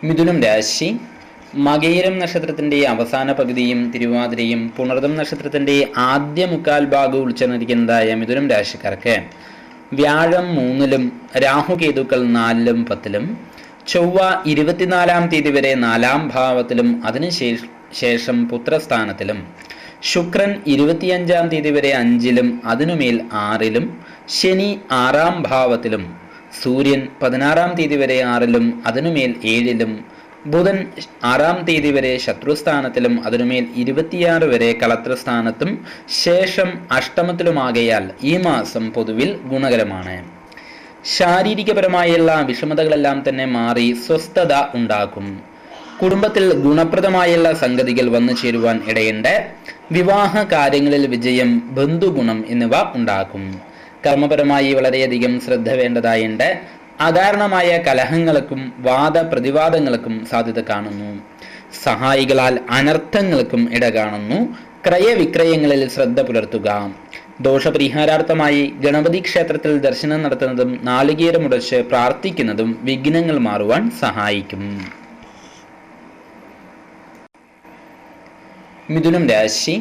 മിഥുനം രാശി മകയിരം നക്ഷത്രത്തിന്റെ അവസാന പകുതിയും തിരുവാതിരയും പുണർതം നക്ഷത്രത്തിന്റെ ആദ്യ മുക്കാൽ ഭാഗവും ഉൾച്ചേർന്നിരിക്കുന്നതായ മിഥുനം രാശിക്കാർക്ക് വ്യാഴം 3-ലും രാഹുകേതുക്കൾ 4-ലും 10-ലും ചൊവ്വ 24-ാം തീയതി വരെ 4-ാം ഭാവത്തിലും അതിനുശേഷം പുത്രസ്ഥാനത്തിലും ശുക്രൻ 25-ാം തീയതി വരെ 5-ലും അതിനുമേൽ 6-ലും ശനി 6-ാം ഭാവത്തിലും സൂര്യൻ 16-ാം തീയതി വരെ 6-ലും അതിനുമേൽ 7-ലും ബുധൻ 6-ാം തീയതി വരെ ശത്രുസ്ഥാനത്തിലും അതിനുമേൽ 26 വരെ കളത്രസ്ഥാനത്തും ശേഷം അഷ്ടമത്തിലുമാകയാൽ ഈ മാസം പൊതുവിൽ ഗുണകരമാണ്. ശാരീരികപരമായുള്ള വിഷമതകളെല്ലാം തന്നെ മാറി സ്വസ്ഥത ഉണ്ടാക്കും. കുടുംബത്തിൽ ഗുണപ്രദമായുള്ള സംഗതികൾ വന്നു ചേരുവാൻ ഇടയുണ്ട്. വിവാഹ കാര്യങ്ങളിൽ വിജയം, ബന്ധുഗുണം എന്നിവ ഉണ്ടാക്കും. കർമ്മപരമായി വളരെയധികം ശ്രദ്ധ വേണ്ടതായുണ്ട്. അകാരണമായ കലഹങ്ങൾക്കും വാദപ്രതിവാദങ്ങൾക്കും സാധ്യത കാണുന്നു. സഹായികളാൽ അനർത്ഥങ്ങൾക്കും ഇട കാണുന്നു. ക്രയവിക്രയങ്ങളിൽ ശ്രദ്ധ പുലർത്തുക. ദോഷപരിഹാരാർത്ഥമായി ഗണപതി ക്ഷേത്രത്തിൽ ദർശനം നടത്തുന്നതും നാളികേരമുടച്ച് പ്രാർത്ഥിക്കുന്നതും വിഘ്നങ്ങൾ മാറുവാൻ സഹായിക്കും. മിഥുനം രാശി